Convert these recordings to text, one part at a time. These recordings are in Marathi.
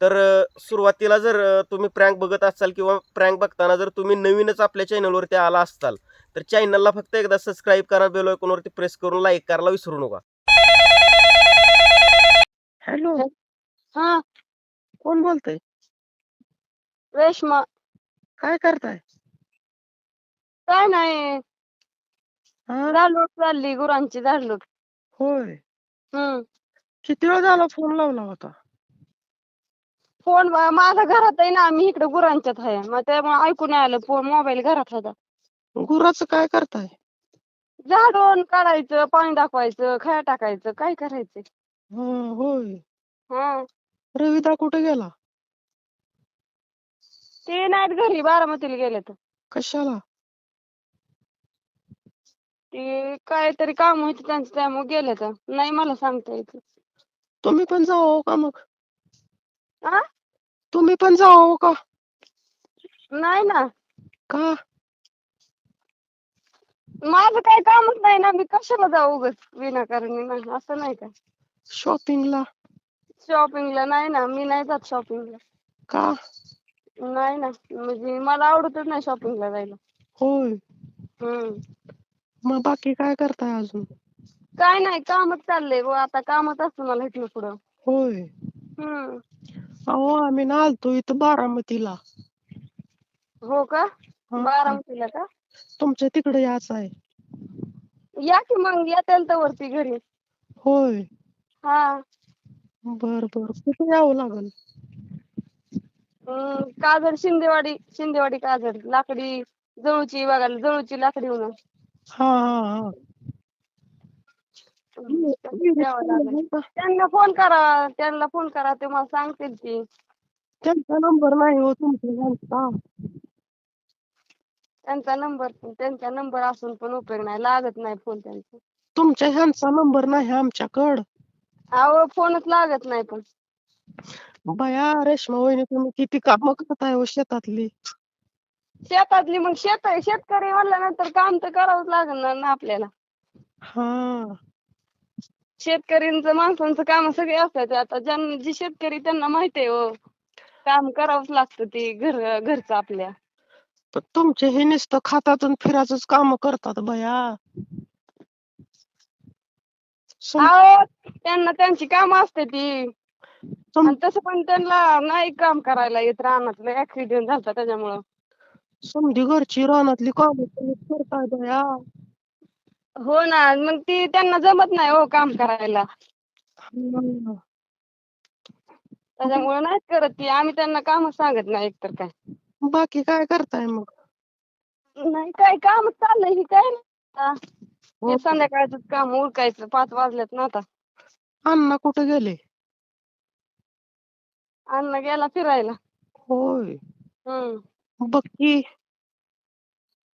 तर सुरुवातीला जर तुम्ही प्रँक बघत असाल किंवा प्रँक बघताना जर तुम्ही नवीनच आपल्या चॅनलवरती आला असाल, तर चॅनलला फक्त एकदा सबस्क्राईब करा, बेल आयकॉनवरती प्रेस करून लाईक करायला विसरू नका. हॅलो, हा, कोण बोलतय? रेश्मा. काय करताय? काय नाही, हा, झाडलोट चालली, गुरांची झाडलोट. होय. हम्म. किती वेळ झाला फोन लावला होता? फोन माझ्या घरात आहे ना, मी इकडे गुरांच्यात आहे, मग त्यामुळे ऐकून नाही आलं. फोन मोबाईल घरात होता. गुराचं काय करताय? झाडून काढायचं, पाणी दाखवायचं, खाया टाकायचं, काय करायचं. होय. हा, रविदा कुठे गेला? ते नाहीत घरी, बारामतीला गेलेत. कशाला? ते काहीतरी काम होते त्यांचं, त्यामुळे गेलेत. नाही मला सांगता येत. तुम्ही पण जाओ का मग? आ? तुम्ही पण जाओ का? नाही ना, का? माझं काही कामच नाही ना, मी कशाला जाऊ उगाच विनाकारण नाही, असं नाही का. शॉपिंगला? शॉपिंगला नाही ना, मी नाही जात शॉपिंगला. का? नाही ना, म्हणजे मला आवडतच नाही शॉपिंगला जायला. होय. हम्म. मग बाकी काय करताय अजून? काय नाही, कामच चाललंय बुवा, आता कामच असतं मला इथनं पुढं. होय. हम्म. अहो आम्ही ना आलतो इथं बारामतीला. हो का? हा, बारामतीला का? तुमच्या तिकडे यायचं आहे. या की मग, येताल तर वरती घरी. होय. हा. बर बर, कुठे यावं लागल? काजर शिंदेवाडी काजर, लाकडी जळूची बघायला, जळूची लाकडी म्हणून. हा हा हा. यावं लागेल. त्यांना फोन करा, ते मला सांगतील की. त्यांचा नंबर नाही हो तुमच्या ह्यांचा. त्यांचा नंबर असून पण उपयोग नाही, लागत नाही फोन त्यांचा. तुमच्या ह्यांचा नंबर नाही आमच्याकडं. अहो फोनच लागत नाही पण. बया रेश्मा वहिनी, तुम्ही किती कामं करताय हो शेतातली. शेतातली मग शेतकरी म्हणल्यानंतर काम तर करावंच लागणार ना आपल्याला. हा. शेतकऱ्यांचं माणसांचं काम सगळे असतात. आता जे शेतकरी त्यांना माहिती आहे हो, काम करावंच लागतं ते घरचं आपल्या. पण तुमचे हे नुसतं खातातून फिराचंच काम करतात बया. अहो त्यांना त्यांची कामं असते ती, सम- आणि तसं पण त्यांना नाही काम करायला येत रानातलं, ऍक्सिडेंट झालता त्याच्यामुळं. समधी घरची रानातली कामं तुम्ही करताय बया. हो ना, मग ती त्यांना जमत नाही हो काम करायला. हम्म. त्याच्यामुळे नाहीच करत ती, आम्ही त्यांना कामच सांगत नाही एकतर काय. बाकी काय करताय मग? नाही काय काम चाललंय की काय नाही. हो. हे संध्याकाळचं काम उरकायचं, 5 वाजलेत ना आता. अण्णा कुठे गेले? अण्णा गेला फिरायला. होय. हम्म. बक्की?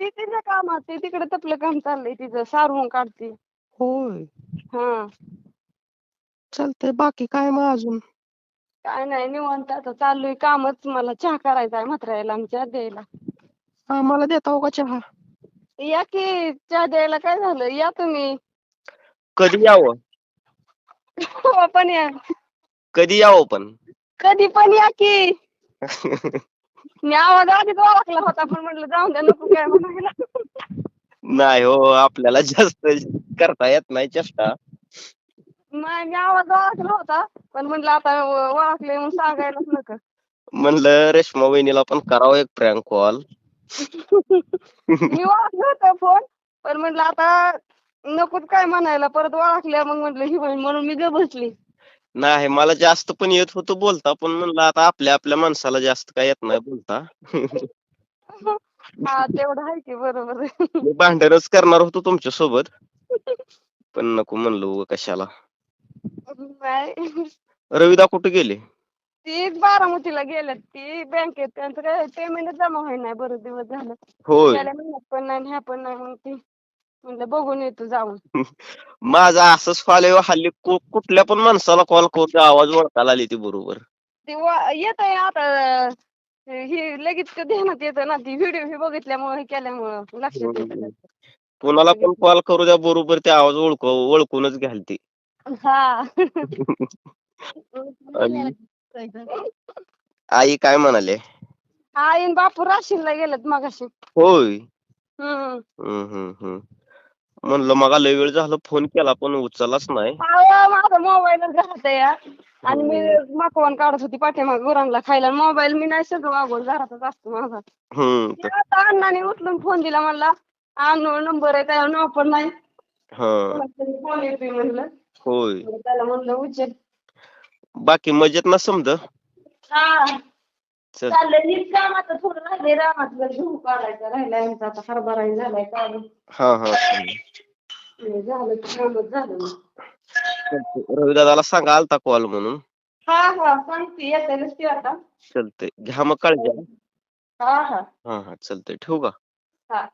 ती तिच्या कामात, ती तिकडे तपलं काम चाललंय तिचं, सारवून काढते. होय. हा. चालतंय, बाकी काय मग अजून? काय नाही निवांत, आता चाललोय कामच, मला चहा करायचा आहे म्हाताऱ्याला आमच्या द्यायला. आम्हाला देता हो का चहा? या की चहा द्यायला, काय झालं या तुम्ही. कधी यावं? हो पण या. कधी यावं पण? कधी पण या की. मी आवाज आधीच ओळखला होता, पण म्हटलं जाऊन द्या, नको काय म्हणायला. नाही हो, आपल्याला जास्त करता येत नाही चेष्टा. नाही मी आवाज ओळखला होता, पण म्हटलं आता ओळखले म्हणून सांगायलाच नका. म्हणलं रेश्मा वहिनीला पण करावं एक प्रँक कॉल. मी ओळखलं होतं फोन, पण म्हटलं आता नकोच काय म्हणायला, परत ओळखल्या मग म्हटलं ही होईल म्हणून मी गप्प बसली. नाही, मला जास्त पण येत होतं बोलता, पण म्हणलं आता आपल्या माणसाला जास्त काय येत नाही बोलता. हा तेवढं आहे की, बरोबर आहे. मी भांडणच करणार होतो तुमच्या सोबत, पण नको म्हणलो उगा कशाला. नाही. रविदा कुठे गेले? ती बारामतीला गेल्यात, ती बँकेत त्यांचं काय पेमेंटच जमा होई नाही बरेच दिवस झालं. होय. गेल्या महिन्यात पण नाही, ह्या पण नाही, मग ती म्हणलं बघून येतो जाऊन. माझा असंच कॉल आहे हल्ली, कुठल्या पण माणसाला कॉल करून आवाज ओळखायला आली ती बरोबर. ते येत आहे आता, ही लगेच ध्यानात येतं ना, ती व्हिडिओ ही बघितल्यामुळे हे केल्यामुळं लक्षात येतं त्याचं. कोणाला पण कॉल करू द्या, बरोबर ते आवाज ओळखूनच घ्याल ती. हा. आई काय म्हणाले? आई आणि बापू राशीनला गेलेत मगाशी. होय. हम्म. म्हणलं मग लय वेळ झालं फोन केला पण उचललाच नाही. अहो, माझा मोबाईलच घरात आहे हा. आणि मी हम्म. माकवण काढत होती पाठीमाग गुरांना खायला. मोबाईल मी नाही सगळं वागवत घरातच असतो माझा. ते आता अण्णाने उचलून फोन दिला म्हणला अननोन नंबर आहे त्यावर नाव पण नाही. फोन येतोय म्हणलं. होय. मग त्याला म्हणलं उचल. बाकी मजेत ना समज. हा. चल. चाललंय नीट काम आता थोडं राहिलंय रानातलं गहू काढायचा राहिलाय आमचा आता हरभराही झालाय काढून. झालं की कामच झालं मग. रवी दादाला सांगा आलता कॉल म्हणून. हा सांगते येतेलच ती आता. चलतंय घ्या मग काळजी. हा चलतंय ठेवू का? हा.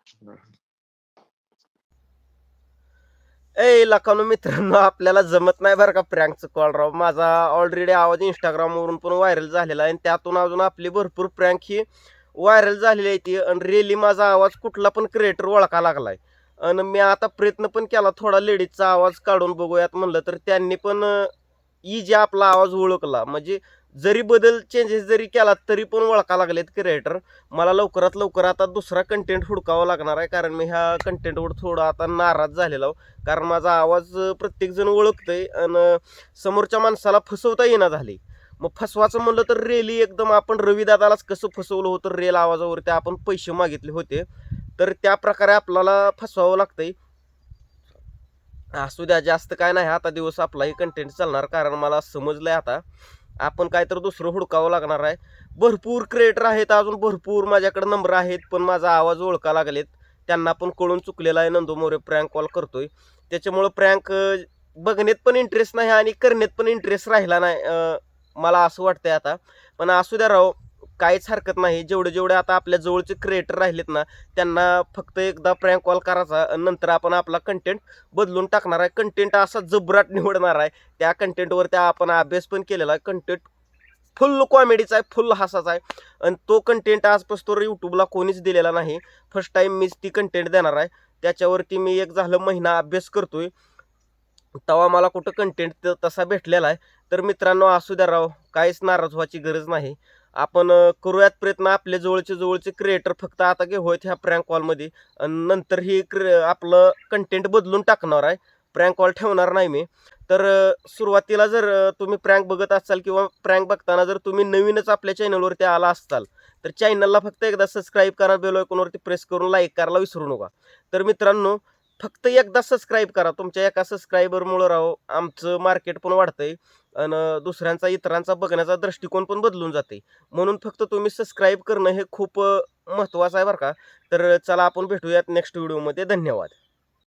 लकानो मित्रांनो आपल्याला जमत नाही बरं का प्रँकचं कॉल राव. माझा ऑलरेडी आवाज इंस्टाग्रामवरून पण व्हायरल झालेला आहे आणि त्यातून अजून आपली भरपूर प्रँक ही व्हायरल झालेली आहे ती. आणि रिअली माझा आवाज कुठला पण क्रिएटर ओळखा लागलाय. आणि मी आता प्रयत्न पण केला थोडा लेडीजचा आवाज काढून बघूयात म्हणलं तर त्यांनी पण इजी आपला आवाज ओळखला. म्हणजे जरी बदल चेंजेस जरी केला तरी पण ओळखा लागलेत क्रिएटर. मला लवकरात लवकर आता दुसरा कंटेंट हुडकावा लागणार आहे कारण मी ह्या कंटेंटवर थोडा आता नाराज झालेला आहो. कारण माझा आवाज प्रत्येकजण ओळखतंय आणि समोरच्या माणसाला फसवता येईना झाले. मग फसवायचं म्हणलं तर रेली एकदम आपण रवी दादालाच कसं फसवलं होतं रेल आवाजावरती आपण पैसे मागितले होते तर त्या प्रकारे आपल्याला फसवावं लागतंय. असू द्या जास्त काय नाही आता दिवस आपलाही कंटेंट चालणार कारण मला समजलंय आता आपण काय तर दुसरं हुडकावं लागणार आहे. भरपूर क्रिएटर आहेत अजून भरपूर माझ्याकडे नंबर आहेत पण माझा आवाज ओळखा लागलेत. त्यांना पण कळून चुकलेला आहे नंदू मोरे प्रँक कॉल करतोय त्याच्यामुळं प्रँक बघण्यात पण इंटरेस्ट नाही आणि करण्यात पण इंटरेस्ट राहिला नाही मला असं वाटतंय आता. पण असू द्या राव काहीच हरकत नाही. जेवढे आता आपल्या जवळचे क्रिएटर राहिलेत ना त्यांना फक्त एकदा प्रँक कॉल करायचा नंतर आपण आपला कंटेंट बदलून टाकणार आहे. कंटेंट असा जबराट निवडणार आहे. त्या कंटेंटवर आपण अभ्यास पण केलेला आहे. कंटेंट फुल कॉमेडीचा आहे फुल हसाचा आहे आणि तो कंटेंट आजपासून यूट्यूबला कोणीच दिलेला नाही. फर्स्ट टाइम मीच ती कंटेंट देणार आहे. त्याच्यावरती मी एक झालं महिना अभ्यास करतोय तेव्हा मला कुठं कंटेंट तसा भेटलेला आहे. तर मित्रांनो असू द्या राव काहीच नाराज व्हायची गरज नाही. आपण करूयात प्रयत्न आपल्या जवळचे क्रिएटर फक्त आता घेऊयात ह्या प्रँक कॉलमध्ये आणि नंतर ही आपलं कंटेंट बदलून टाकणार आहे. प्रँक कॉल ठेवणार नाही मी. तर सुरुवातीला जर तुम्ही प्रँक बघत असाल किंवा प्रँक बघताना जर तुम्ही नवीनच आपल्या चॅनलवरती आला असाल तर चॅनलला फक्त एकदा सबस्क्राईब करा बेल आयकॉनवरती प्रेस करून लाईक करायला विसरू नका. तर मित्रांनो फक्त एकदा सबस्क्राईब करा. तुमच्या एका सबस्क्रायबरमुळं राव आमचं मार्केट पण वाढतंय आणि दुसऱ्यांचा इतरांचा बघण्याचा दृष्टिकोन पण बदलून जाते. म्हणून फक्त तुम्ही सबस्क्राईब करणं हे खूप महत्त्वाचं आहे बरं का. तर चला आपण भेटूयात नेक्स्ट व्हिडिओमध्ये. धन्यवाद.